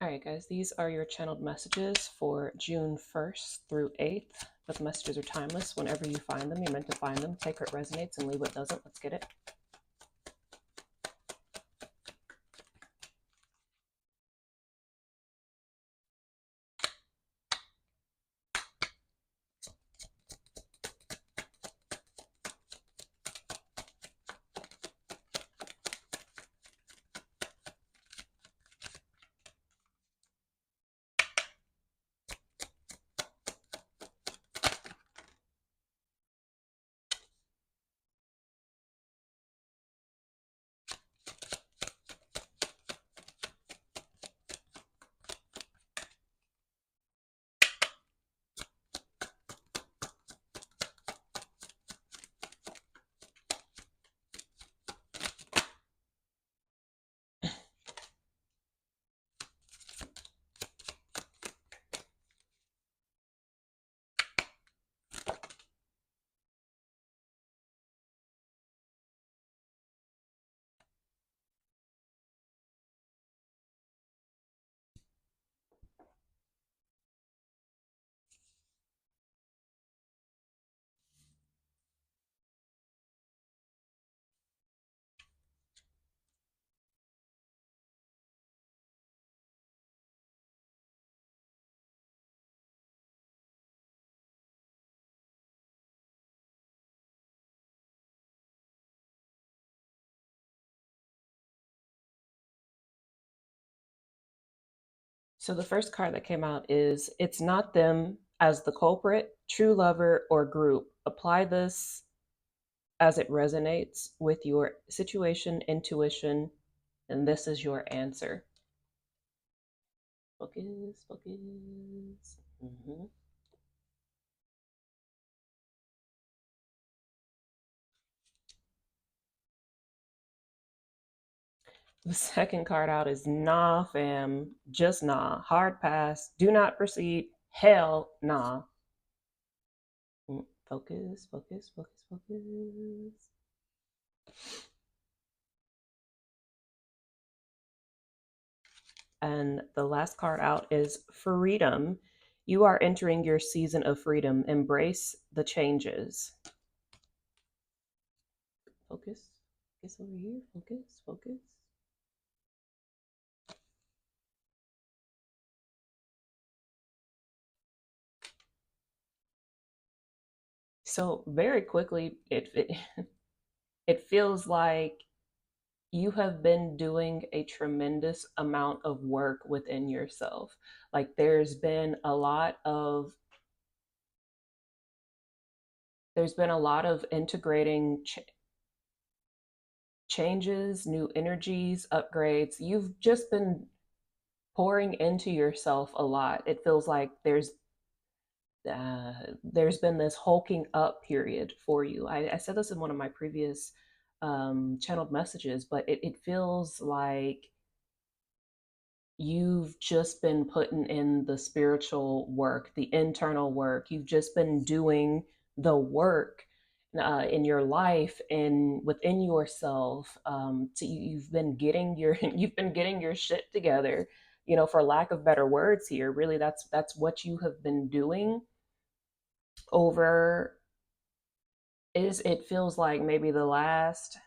All right, guys, these are your channeled messages for June 1st through 8th. But the messages are timeless. Whenever you find them, you're meant to find them. Take what resonates and leave what doesn't. Let's get it. So the first card that came out is It's Not Them as the Culprit, True Lover, or Group. Apply this as it resonates with your situation, intuition, and this is your answer. Focus, focus. The second card out is Nah, fam. Just nah. Hard pass. Do not proceed. Hell nah. Focus, focus, focus, focus. And the last card out is Freedom. You are entering your season of freedom. Embrace the changes. Focus. Focus over here. Focus, focus. So very quickly, it feels like you have been doing a tremendous amount of work within yourself. Like there's been a lot of integrating changes, new energies, upgrades. You've just been pouring into yourself a lot. It feels like there's been this hulking up period for you. I said this in one of my previous channeled messages, but it feels like you've just been putting in the spiritual work, the internal work. You've just been doing the work in your life and within yourself. You've been getting your you've been getting your shit together. You know, for lack of better words here, really, that's what you have been doing over. It feels like maybe the last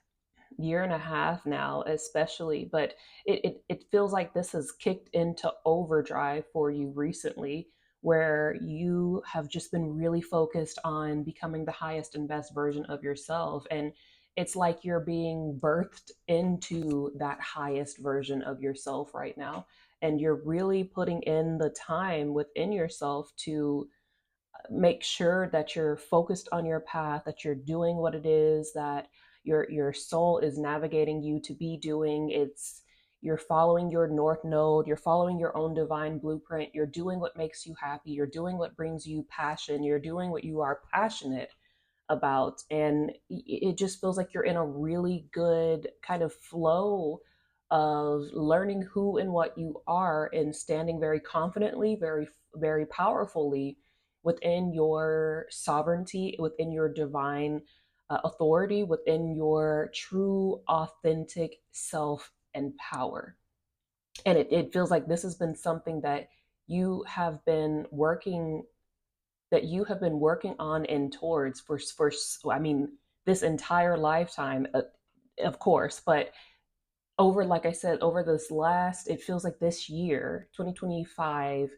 year and a half now, especially, but it feels like this has kicked into overdrive for you recently, where you have just been really focused on becoming the highest and best version of yourself. And it's like you're being birthed into that highest version of yourself right now. And you're really putting in the time within yourself to make sure that you're focused on your path, that you're doing what it is that your soul is navigating you to be doing. You're following your north node, you're following your own divine blueprint, you're doing what makes you happy, you're doing what brings you passion, you're doing what you are passionate about. And it just feels like you're in a really good kind of flow of learning who and what you are and standing very confidently, very powerfully within your sovereignty, within your divine authority, within your true, authentic self and power. And it feels like this has been something that you have been working that you have been working on and towards for I mean, this entire lifetime, of course, but over, like I said, over this last, it feels like this year, 2025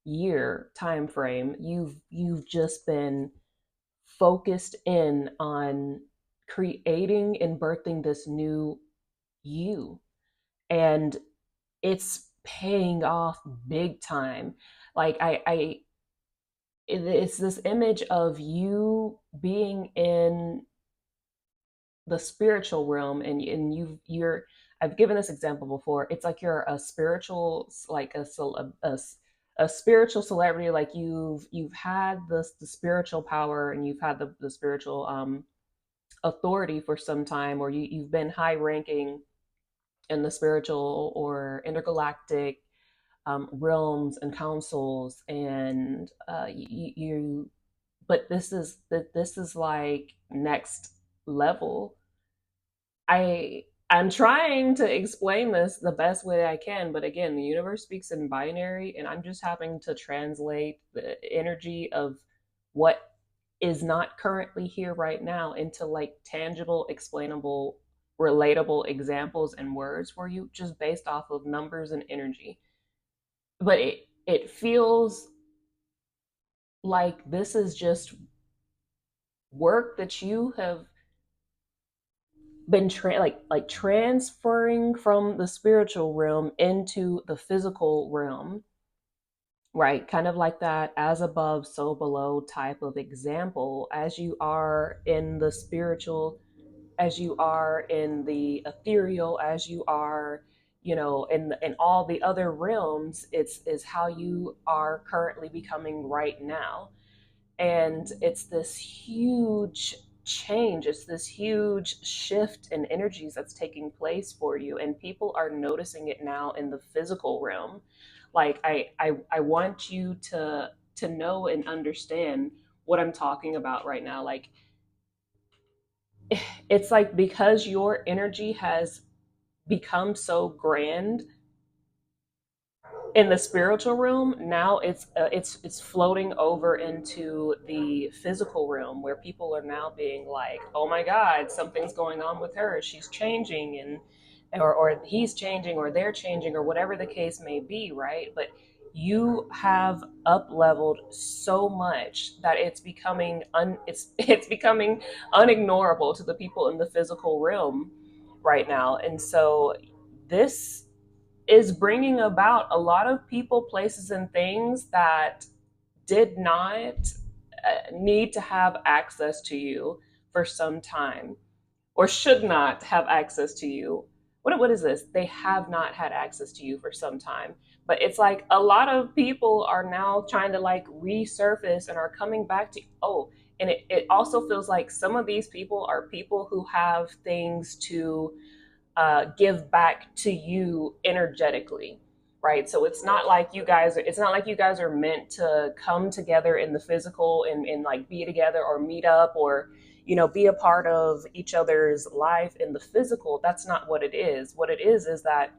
year time frame, you've just been focused in on creating and birthing this new you. And it's paying off big time. Like it's this image of you being in the spiritual realm, and you're I've given this example before. It's like you're a spiritual, like a spiritual celebrity. Like you've had the spiritual power, and you've had the spiritual authority for some time, or you've been high ranking in the spiritual or intergalactic realms and councils, and you but this is like next level. I'm trying to explain this the best way I can, but again, the universe speaks in binary, and I'm just having to translate the energy of what is not currently here right now into like tangible, explainable, relatable examples and words for you, just based off of numbers and energy. But it feels like this is just work that you have been like transferring from the spiritual realm into the physical realm, right? Kind of like that as above so below type of example. As you are in the spiritual, as you are in the ethereal, as you are, in all the other realms, it's is how you are currently becoming right now. And it's this huge change, it's this huge shift in energies that's taking place for you, and people are noticing it now in the physical realm. Like I want you to know and understand what I'm talking about right now. Like it's like because your energy has become so grand in the spiritual realm, now it's floating over into the physical realm, where people are now being like, oh my god, something's going on with her, she's changing, and or he's changing, or they're changing, or whatever the case may be, right? But you have up leveled so much that it's becoming unignorable to the people in the physical realm right now. And so this is bringing about a lot of people, places, and things that did not need to have access to you for some time, or should not have access to you. What is this? They have not had access to you for some time. But it's like a lot of people are now trying to like resurface and are coming back to, oh, and it also feels like some of these people are people who have things to give back to you energetically, right? So it's not like you guys are meant to come together in the physical, and like be together or meet up, or be a part of each other's life in the physical. That's not what it is. What it is that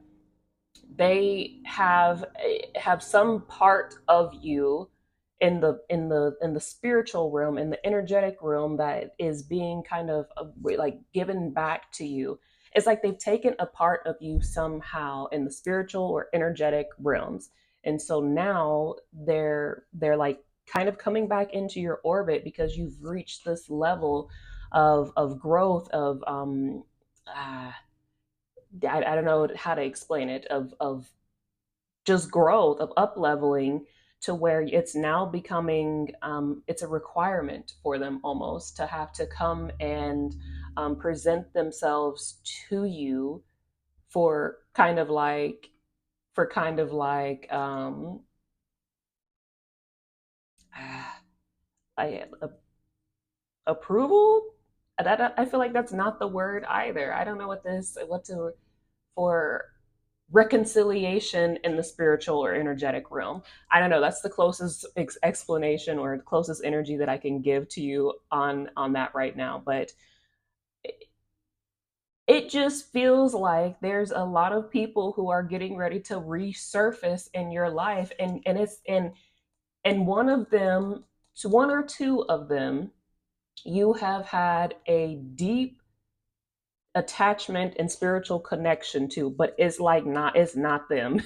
they have some part of you in the spiritual realm, in the energetic realm, that is being kind of like given back to you. It's like they've taken a part of you somehow in the spiritual or energetic realms, and so now they're like kind of coming back into your orbit, because you've reached this level of growth, of uh, I don't know how to explain it, of just growth, of up leveling, to where it's now becoming it's a requirement for them almost to have to come and present themselves to you for kind of like for kind of like I, approval. I feel like that's not the word either. I don't know what to for reconciliation in the spiritual or energetic realm. I don't know. That's the closest explanation or the closest energy that I can give to you on that right now. But it just feels like there's a lot of people who are getting ready to resurface in your life, and one of them, one or two of them, you have had a deep attachment and spiritual connection to, but it's like not, it's not them.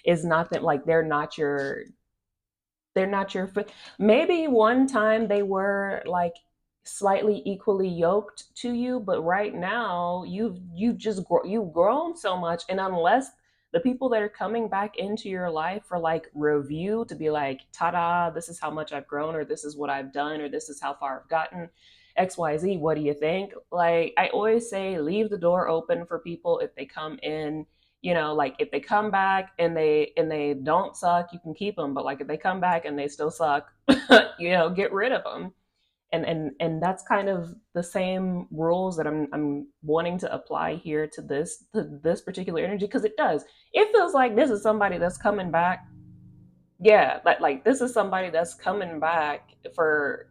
It's not them. Like they're not your maybe one time they were like slightly equally yoked to you, but right now you've grown so much, and unless the people that are coming back into your life for like review to be like, ta-da, this is how much I've grown, or this is what I've done, or this is how far I've gotten, XYZ, what do you think? Like I always say, leave the door open for people if they come in. Like if they come back and they don't suck, you can keep them, but like if they come back and they still suck, get rid of them. And that's kind of the same rules that I'm wanting to apply here to this particular energy, because it feels like this is somebody that's coming back. Yeah, like this is somebody that's coming back for,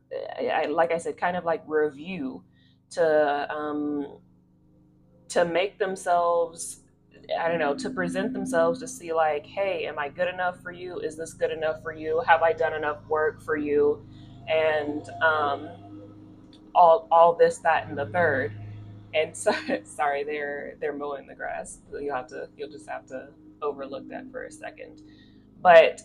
like I said, kind of like review, to to make themselves, I don't know, to present themselves to see like, hey, am I good enough for you? Is this good enough for you? Have I done enough work for you? And all this, that, and the third. And so, sorry, they're mowing the grass. So you'll just have to overlook that for a second. But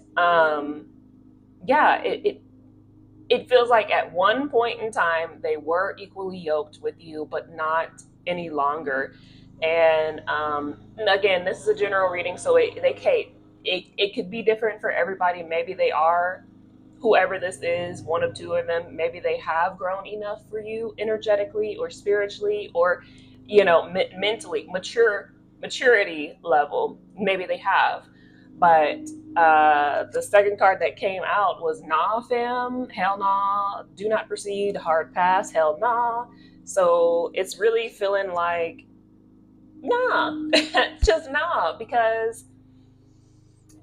yeah, it feels like at one point in time they were equally yoked with you, but not any longer. And again, this is a general reading, so it could be different for everybody. Maybe they are, whoever this is, one of two of them, maybe they have grown enough for you energetically or spiritually, or mentally, maturity level, maybe they have. But the second card that came out was nah, fam, hell nah, do not proceed, hard pass, hell nah. So it's really feeling like nah, just nah, because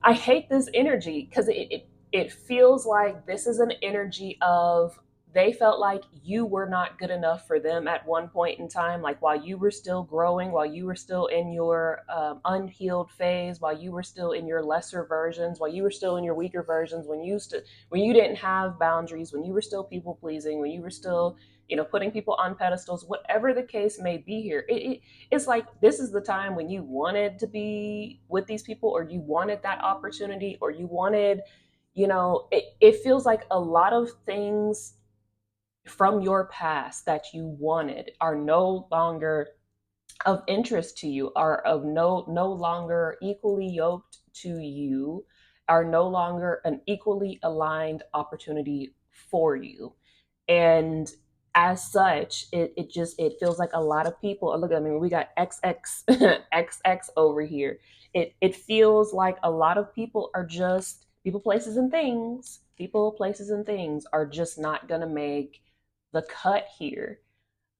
I hate this energy, because it feels like this is an energy of, they felt like you were not good enough for them at one point in time, like while you were still growing, while you were still in your unhealed phase, while you were still in your lesser versions, while you were still in your weaker versions, when you didn't have boundaries, when you were still people pleasing, when you were still putting people on pedestals, whatever the case may be here. It's like this is the time when you wanted to be with these people, or you wanted that opportunity, or you wanted, it feels like a lot of things from your past that you wanted are no longer of interest to you, are of no longer equally yoked to you, are no longer an equally aligned opportunity for you. And as such, it feels like a lot of people look, I mean, we got XX XX over here. It feels like a lot of people are just people, places, and things are just not gonna make the cut here,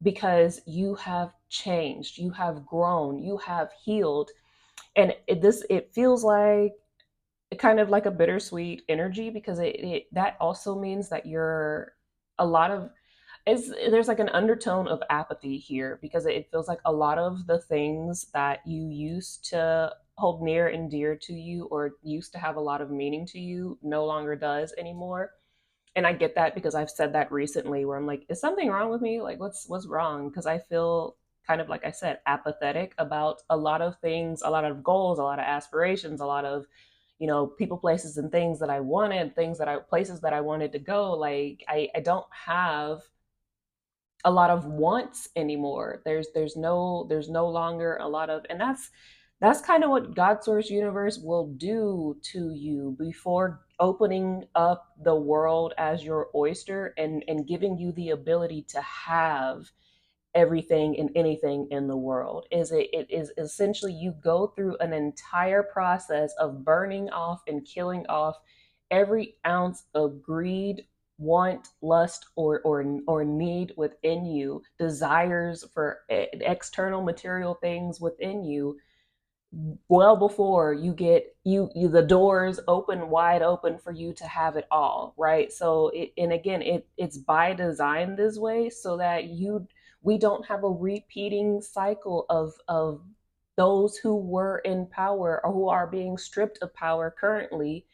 because you have changed, you have grown, you have healed. And it feels like kind of like a bittersweet energy, because that also means that you're a lot of there's like an undertone of apathy here, because it feels like a lot of the things that you used to hold near and dear to you, or used to have a lot of meaning to you, no longer does anymore. And I get that, because I've said that recently, where I'm like, is something wrong with me? Like what's wrong? Because I feel kind of, like I said, apathetic about a lot of things, a lot of goals, a lot of aspirations, a lot of people, places, and things that I wanted, places that I wanted to go. Like I don't have a lot of wants anymore. There's no longer a lot of, and that's kind of what God Source Universe will do to you before opening up the world as your oyster, and giving you the ability to have everything and anything in the world. It is essentially, you go through an entire process of burning off and killing off every ounce of greed, want, lust, or need within you, desires for external material things within you, well before you get the doors open wide open for you to have it all, right? So and again, it's by design this way, so that you, we don't have a repeating cycle of those who were in power or who are being stripped of power currently,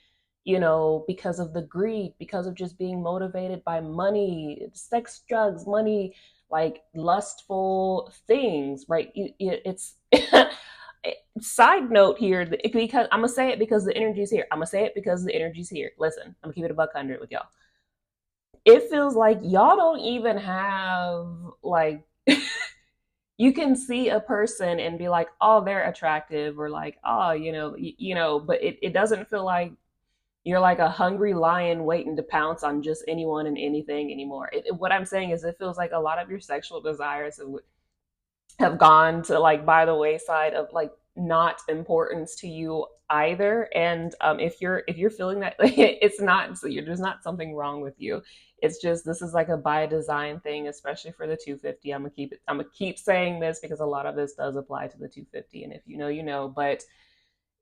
because of the greed, because of just being motivated by money, sex, drugs, money, like lustful things, right? It's side note here, because I'm gonna say it because the energy's here. I'm gonna say it because the energy's here. Listen, I'm gonna keep it a buck 100 with y'all. It feels like y'all don't even have like you can see a person and be like, oh, they're attractive, or like, oh, but it doesn't feel like you're like a hungry lion waiting to pounce on just anyone and anything anymore. What I'm saying is, it feels like a lot of your sexual desires have gone to like by the wayside of like not importance to you either. And if you're feeling that, it's not, so there's not something wrong with you. It's just, this is like a by design thing, especially for the 250. I'm gonna keep saying this because a lot of this does apply to the 250, and if you know, you know. But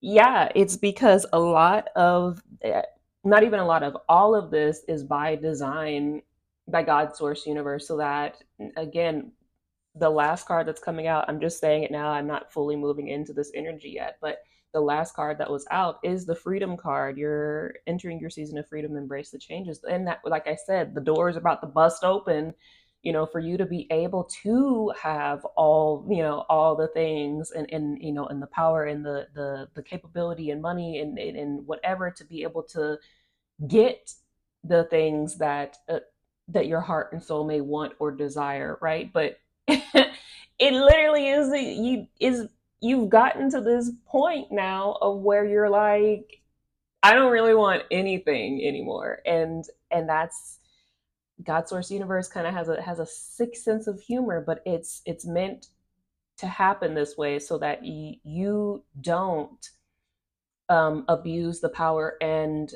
yeah, it's because a lot of, not even a lot of, all of this is by design, by God source universe, so that, again, the last card that's coming out, I'm just saying it now, I'm not fully moving into this energy yet, but the last card that was out is the freedom card. You're entering your season of freedom, embrace the changes. And that, like I said, the door is about to bust open, for you to be able to have all the things, and the power, and the capability, and money, and whatever, to be able to get the things that your heart and soul may want or desire, right? But it literally you've gotten to this point now of where you're like, I don't really want anything anymore. And that's, God source universe kind of has a sick sense of humor, but it's meant to happen this way so that you don't abuse the power and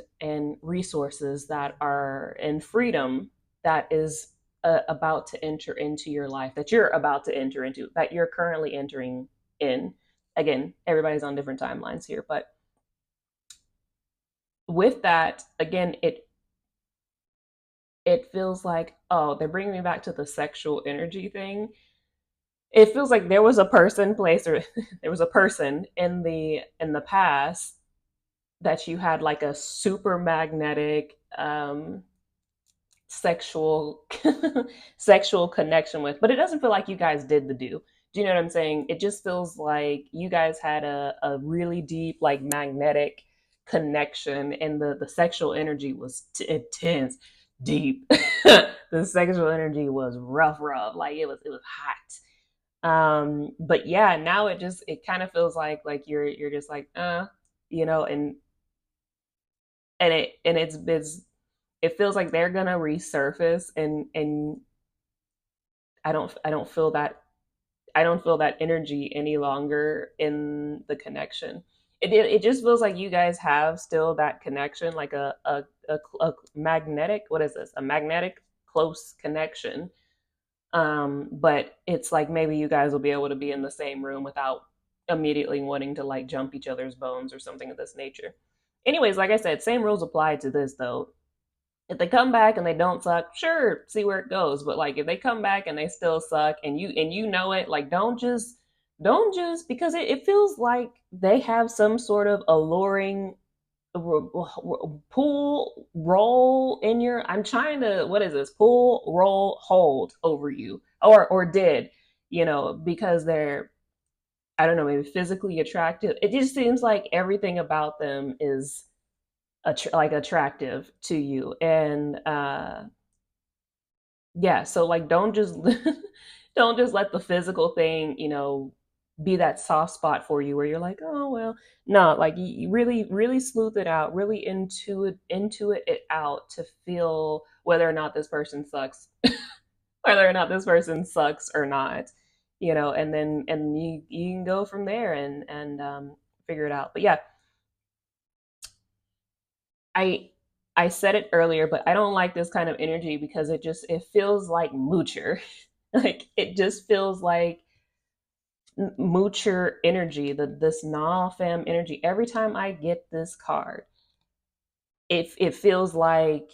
resources that are, and freedom that is about to enter into your life, that you're about to enter into, that you're currently entering in. Again, everybody's on different timelines here, but with that, again, it feels like, oh, they're bringing me back to the sexual energy thing. It feels like there was a person, place, or there was a person in the past that you had like a super magnetic sexual sexual connection with, but it doesn't feel like you guys did the do you know what I'm saying? It just feels like you guys had a really deep, like, magnetic connection, and the sexual energy was intense, deep. The sexual energy was rough, like it was hot. But yeah, now it kind of feels like you're just like, and it feels like they're gonna resurface, and I don't feel that, I don't feel that energy any longer in the connection. It just feels like you guys have still that connection, like a magnetic, what is this, a magnetic close connection. But it's like maybe you guys will be able to be in the same room without immediately wanting to like jump each other's bones or something of this nature. Anyways, like I said, same rules apply to this though. If they come back and they don't suck, sure, see where it goes. But like if they come back and they still suck, and you know it, like don't just because it feels like they have some sort of alluring pull roll in your, I'm trying to, what is this, pull roll hold over you, or did, because they're, I don't know, maybe physically attractive. It just seems like everything about them is like attractive to you. And yeah, so like don't just don't just let the physical thing, be that soft spot for you where you're like, oh well. No, like you really really sleuth it out, really into it out to feel whether or not this person sucks, whether or not this person sucks or not, and then you can go from there and figure it out. But yeah, I I said it earlier, but I don't like this kind of energy because it feels like moocher. Like it just feels like moocher energy, this nah fam energy. Every time I get this card, it feels like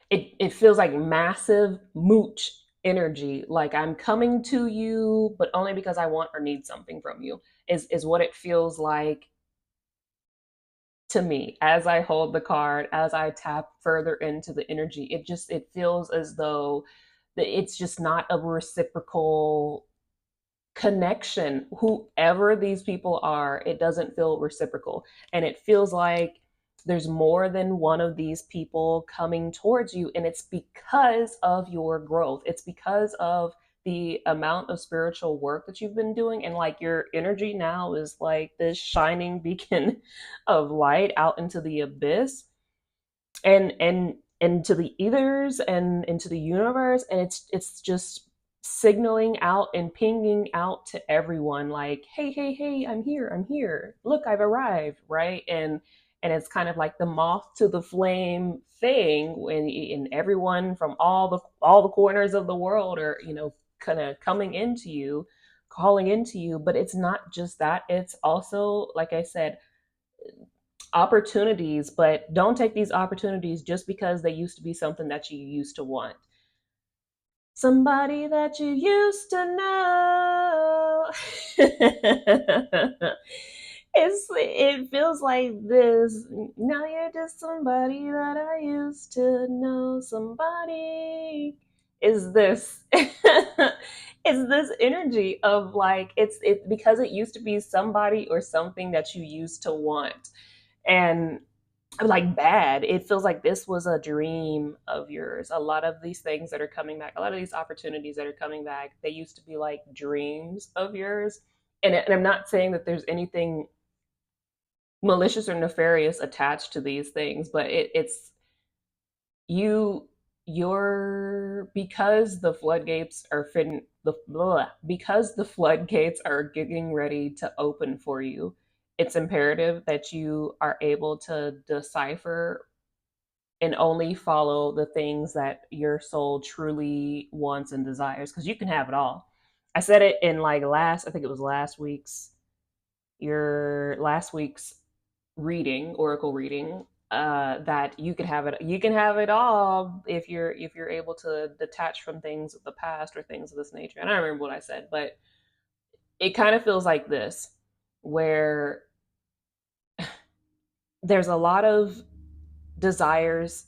it feels like massive mooch energy, like I'm coming to you, but only because I want or need something from you, is what it feels like to me as I hold the card, as I tap further into the energy. It feels as though it's just not a reciprocal connection. Whoever these people are, it doesn't feel reciprocal. And it feels like there's more than one of these people coming towards you. And it's because of your growth, it's because of the amount of spiritual work that you've been doing. And like your energy now is like this shining beacon of light out into the abyss and into the ethers and into the universe, and it's just signaling out and pinging out to everyone like, hey, hey, hey, I'm here, look, I've arrived, right? And it's kind of like the moth to the flame thing when and everyone from all the corners of the world are, kind of coming into you, calling into you. But it's not just that, it's also, like I said, opportunities. But don't take these opportunities just because they used to be something that you used to want. Somebody that you used to know. It feels like this. Now you're just somebody that I used to know. Somebody is this. Is this energy of like, it's because it used to be somebody or something that you used to want. And like bad, it feels like this was a dream of yours. A lot of these things that are coming back, a lot of these opportunities that are coming back, they used to be like dreams of yours. And I'm not saying that there's anything malicious or nefarious attached to these things, but it's you you're because the floodgates are fitting the blah, because the floodgates are getting ready to open for you. It's imperative that you are able to decipher and only follow the things that your soul truly wants and desires, because you can have it all. I said it in like last, I think it was last week's reading, oracle reading, that you can have it, you can have it all if you're able to detach from things of the past or things of this nature. And I don't remember what I said, but it kind of feels like this, where there's a lot of desires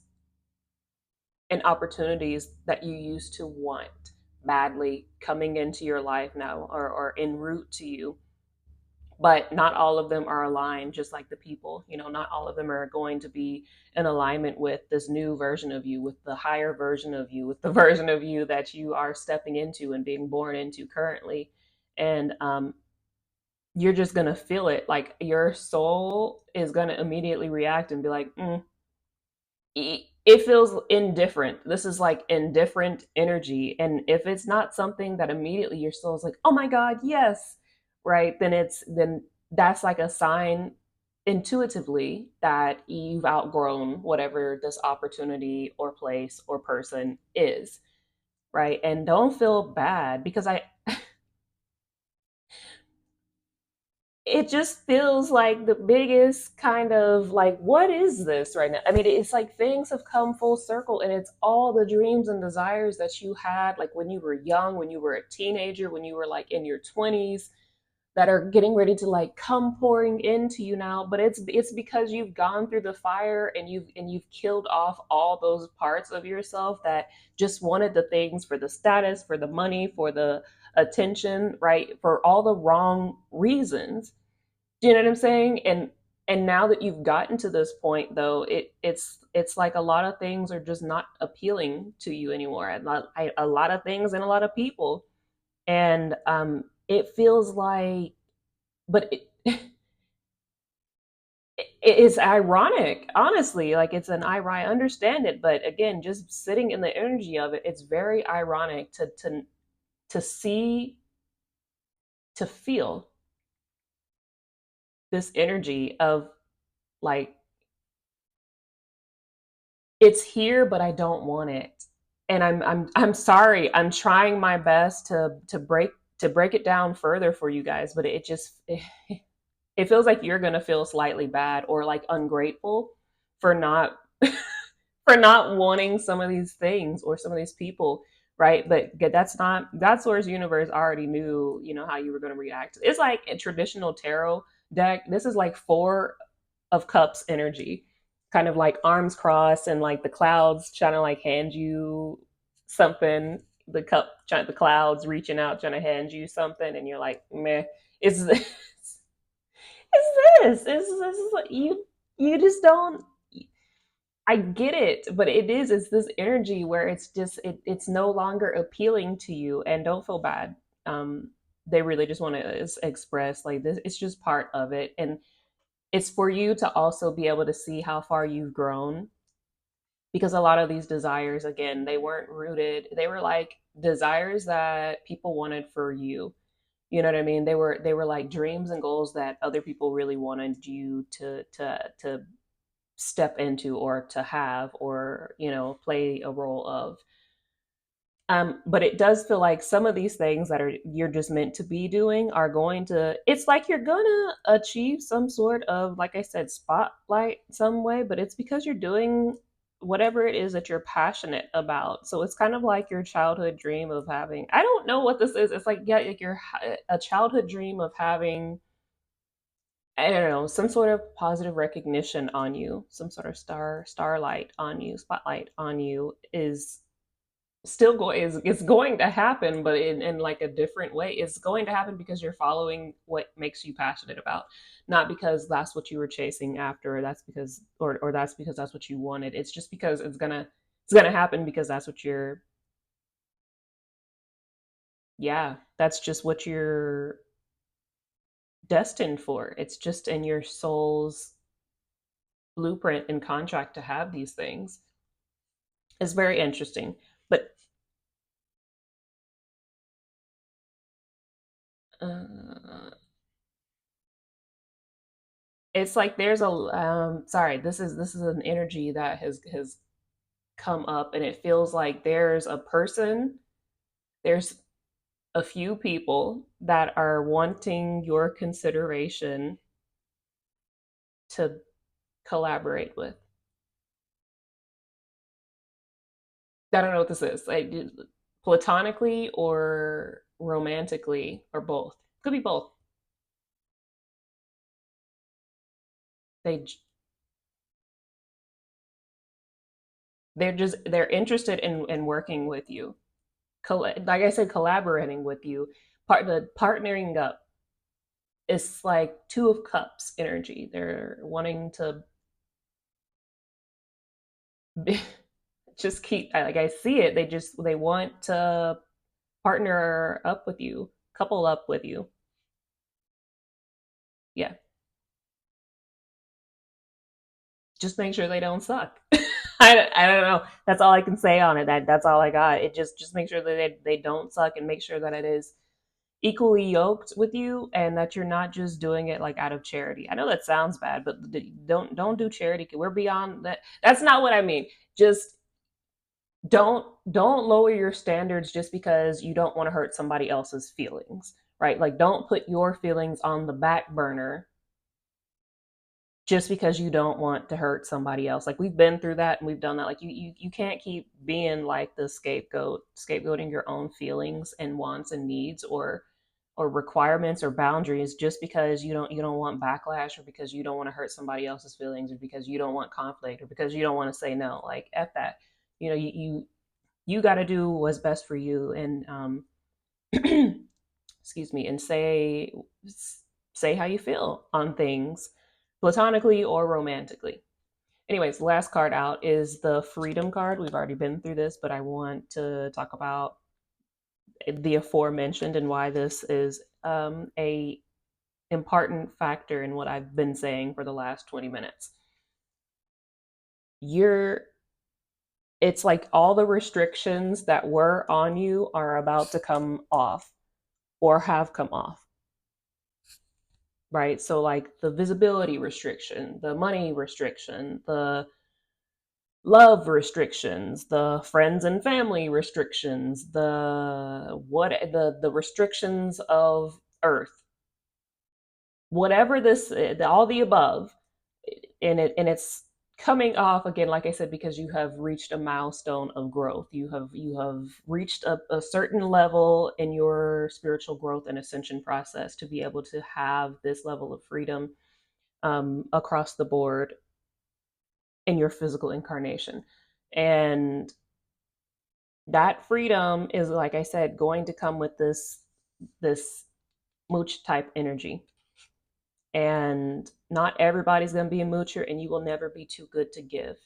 and opportunities that you used to want badly coming into your life now, or en route to you. But not all of them are aligned, just like the people. Not all of them are going to be in alignment with this new version of you, with the higher version of you, with the version of you that you are stepping into and being born into currently. And you're just going to feel it. Like your soul is going to immediately react and be like, it feels indifferent. This is like indifferent energy. And if it's not something that immediately your soul's like, oh my God, yes, right, then that's like a sign intuitively that you've outgrown whatever this opportunity or place or person is, right? And don't feel bad, because it just feels like the biggest kind of like, what is this right now? I mean, it's like things have come full circle, and it's all the dreams and desires that you had like when you were young, when you were a teenager, when you were like in your 20s, that are getting ready to like come pouring into you now. But it's because you've gone through the fire, and you've killed off all those parts of yourself that just wanted the things for the status, for the money, for the attention, right? For all the wrong reasons. Do you know what I'm saying? And now that you've gotten to this point, though, it's like a lot of things are just not appealing to you anymore. A lot of things and a lot of people, and it feels like, but it is ironic, honestly. Like it's an ironic. I understand it, but again, just sitting in the energy of it, it's very ironic to see, to feel this energy of like, it's here, but I don't want it. And I'm sorry. I'm trying my best to break it down further for you guys, but it feels like you're gonna feel slightly bad or like ungrateful for not for not wanting some of these things or some of these people, right? But that's not, that source universe already knew, how you were going to react. It's like a traditional tarot deck. This is like four of cups energy, kind of like arms crossed and like the clouds trying to like hand you something. The clouds reaching out trying to hand you something, and you're like, meh. Is this? Is this is like you just don't. I get it, but it's this energy where it's no longer appealing to you, and don't feel bad. Um, they really just want to express like this. It's just part of it, and it's for you to also be able to see how far you've grown, because a lot of these desires, again, they weren't rooted. They were like desires that people wanted for you. You know what I mean? They were like dreams and goals that other people really wanted you to step into or to have, or play a role of. But it does feel like some of these things that are you're just meant to be doing are going to, it's like you're gonna achieve some sort of, like I said, spotlight some way, but it's because you're doing whatever it is that you're passionate about. So it's kind of like your childhood dream of having, I don't know what this is. It's like, yeah, like your a childhood dream of having, I don't know, some sort of positive recognition on you, some sort of starlight on you, spotlight on you is still going is it's going to happen, but in like a different way. It's going to happen because you're following what makes you passionate about, not because that's what you were chasing after, or that's because or that's because that's what you wanted. It's just because it's gonna happen because that's what you're, yeah, that's just what you're destined for. It's just in your soul's blueprint and contract to have these things. It's very interesting. But uh, it's like there's a sorry, this is an energy that has come up, and it feels like there's a few people that are wanting your consideration to collaborate with. I don't know what this is, like platonically or romantically or both. Could be both. they they're interested in working with you, like I said, collaborating with you. The partnering up is like two of cups energy. They're wanting to be, just keep, like I see it, they want to partner up with you, couple up with you. Yeah, just make sure they don't suck. I don't know, that's all I can say on it. That's all I got. It just make sure that they don't suck, and make sure that it is equally yoked with you, and that you're not just doing it like out of charity. I know that sounds bad, but don't do charity. We're beyond that. That's not what I mean. Just don't lower your standards just because you don't want to hurt somebody else's feelings, right? Like don't put your feelings on the back burner just because you don't want to hurt somebody else. Like we've been through that and we've done that. Like you can't keep being like the scapegoating your own feelings and wants and needs, or requirements or boundaries, just because you don't want backlash, or because you don't want to hurt somebody else's feelings, or because you don't want conflict, or because you don't want to say no. Like F that. You got to do what's best for you, and excuse me, and say how you feel on things, platonically or romantically. Anyways, the last card out is the freedom card. We've already been through this, but I want to talk about the aforementioned and why this is a important factor in what I've been saying for the last 20 minutes. You're It's like all the restrictions that were on you are about to come off, or have come off, right? So like the visibility restriction, the money restriction, the love restrictions, the friends and family restrictions, the restrictions of earth, whatever this, all the above, and it's coming off again, like I said, because you have reached a milestone of growth. You have reached a certain level in your spiritual growth and ascension process to be able to have this level of freedom across the board in your physical incarnation. And that freedom is, like I said, going to come with this mooch type energy. And not everybody's going to be a moocher, and you will never be too good to give.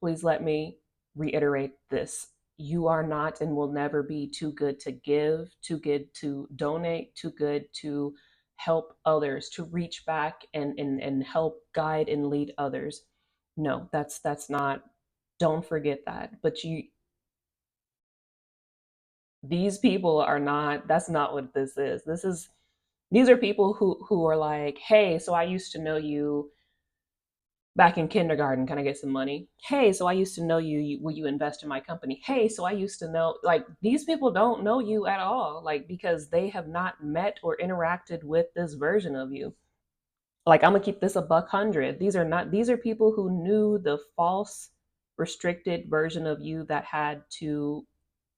Please let me reiterate this. You are not and will never be too good to give, too good to donate, too good to help others, to reach back and help guide and lead others. No, that's not, don't forget that. But these people are not, that's not what this is. These are people who are like, hey, so I used to know you back in kindergarten. Can I get some money? Hey, so I used to know you. Will you invest in my company? Hey, so I used to know, like, these people don't know you at all, like, because they have not met or interacted with this version of you. Like, I'm gonna keep this a buck hundred. These are people who knew the false, restricted version of you that had to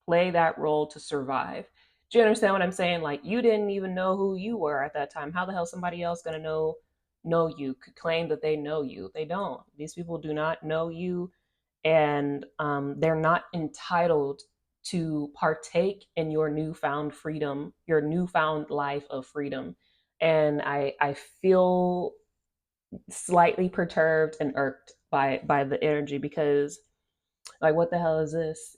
play that role to survive. Do you understand what I'm saying? Like, you didn't even know who you were at that time. How the hell somebody else gonna know you, could claim that they know you? They don't. These people do not know you, and they're not entitled to partake in your newfound freedom, your newfound life of freedom. And I feel slightly perturbed and irked by the energy, because like, what the hell is this?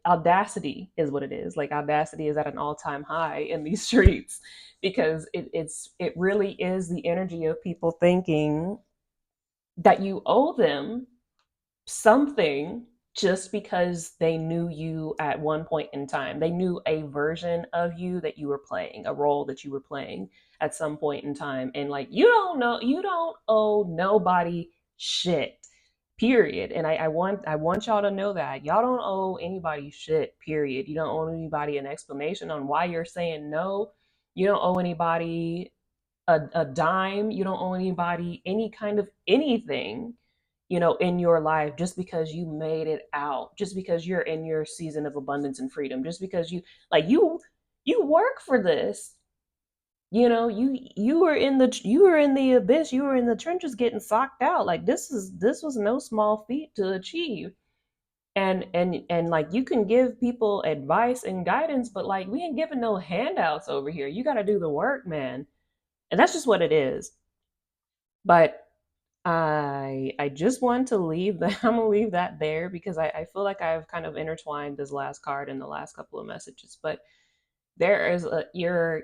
Audacity is what it is. Like, audacity is at an all-time high in these streets, because it really is the energy of people thinking that you owe them something just because they knew you at one point in time. They knew a version of you that you were playing, a role that you were playing at some point in time. And like, you don't owe nobody shit. Period. And I want y'all to know that. Y'all don't owe anybody shit, period. You don't owe anybody an explanation on why you're saying no. You don't owe anybody a dime. You don't owe anybody any kind of anything, in your life, just because you made it out, just because you're in your season of abundance and freedom, just because you work for this. You were in the abyss, you were in the trenches getting socked out. Like, this was no small feat to achieve. And like, you can give people advice and guidance, but like, we ain't giving no handouts over here. You got to do the work, man. And that's just what it is. But I just want to leave that. I'm gonna leave that there, because I feel like I've kind of intertwined this last card in the last couple of messages. But there is you're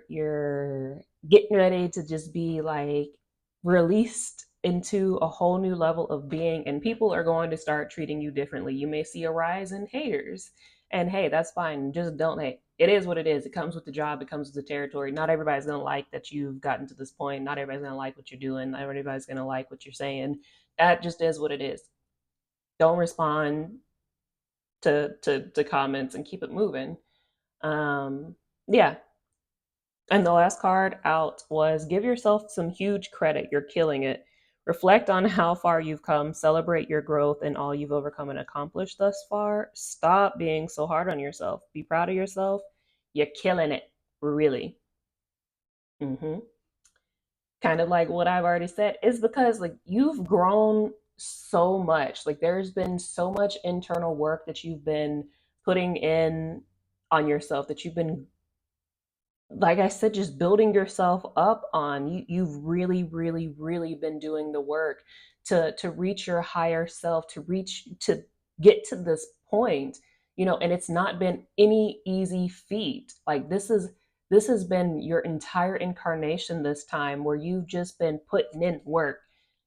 getting ready to just be like released into a whole new level of being, and people are going to start treating you differently. You may see a rise in haters, and hey, that's fine. Just don't hate. It is what it is. It comes with the job. It comes with the territory. Not everybody's gonna like that you've gotten to this point. Not everybody's gonna like what you're doing. Not everybody's gonna like what you're saying. That just is what it is. Don't respond to comments, and keep it moving. Yeah, and the last card out was, give yourself some huge credit. You're killing it. Reflect on how far you've come. Celebrate your growth and all you've overcome and accomplished thus far. Stop being so hard on yourself. Be proud of yourself. You're killing it, really. hmm Kind of like what I've already said, is because like, you've grown so much. Like, there's been so much internal work that you've been putting in on yourself, that you've been, like I said, just building yourself up on. You've really, really, really been doing the work to reach your higher self, to get to this point, and it's not been any easy feat. Like, this has been your entire incarnation, this time where you've just been putting in work,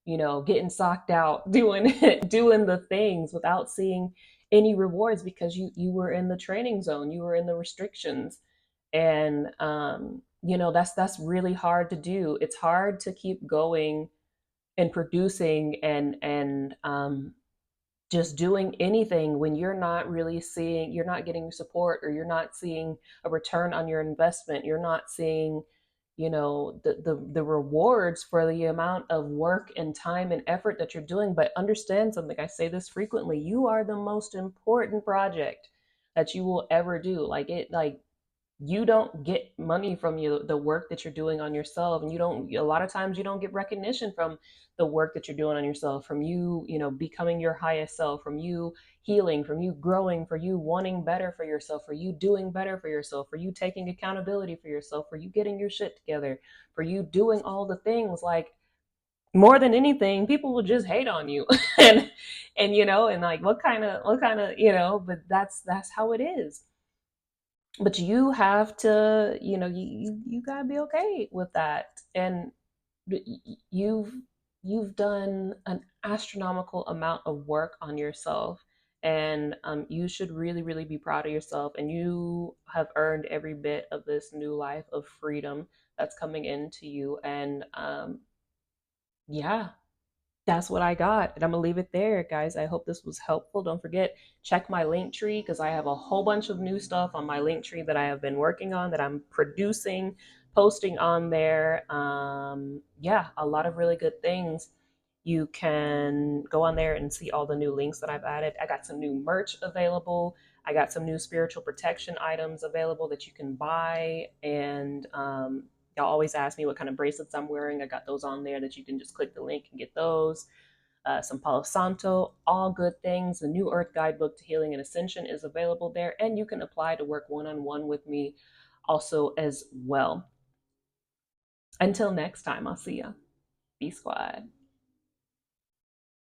getting socked out, doing doing the things without seeing any rewards, because you were in the training zone, you were in the restrictions. And that's really hard to do. It's hard to keep going and producing and just doing anything when you're not getting support, or you're not seeing a return on your investment. You're not seeing the rewards for the amount of work and time and effort that you're doing. But understand something, I say this frequently: you are the most important project that you will ever do. Like you don't get money from the work that you're doing on yourself, and you don't, a lot of times you don't get recognition from the work that you're doing on yourself, from becoming your highest self, from you healing, from you growing, for you wanting better for yourself, for you doing better for yourself, for you taking accountability for yourself, for you getting your shit together, for you doing all the things. Like, more than anything, people will just hate on you. And like, what kind of, but that's how it is. But you have to, you gotta be okay with that. And you've you've done an astronomical amount of work on yourself, and you should really, really be proud of yourself. And you have earned every bit of this new life of freedom that's coming into you. And yeah, that's what I got. And I'm gonna leave it there, guys. I hope this was helpful. Don't forget, check my link tree, because I have a whole bunch of new stuff on my link tree that I have been working on, that I'm producing, posting on there. Yeah, a lot of really good things. You can go on there and see all the new links that I've added. I got some new merch available. I got some new spiritual protection items available that you can buy. And y'all always ask me what kind of bracelets I'm wearing. I got those on there that you can just click the link and get those. Some Palo Santo, all good things. The New Earth Guidebook to Healing and Ascension is available there, and you can apply to work one on one with me also as well. Until next time, I'll see ya. B Squad.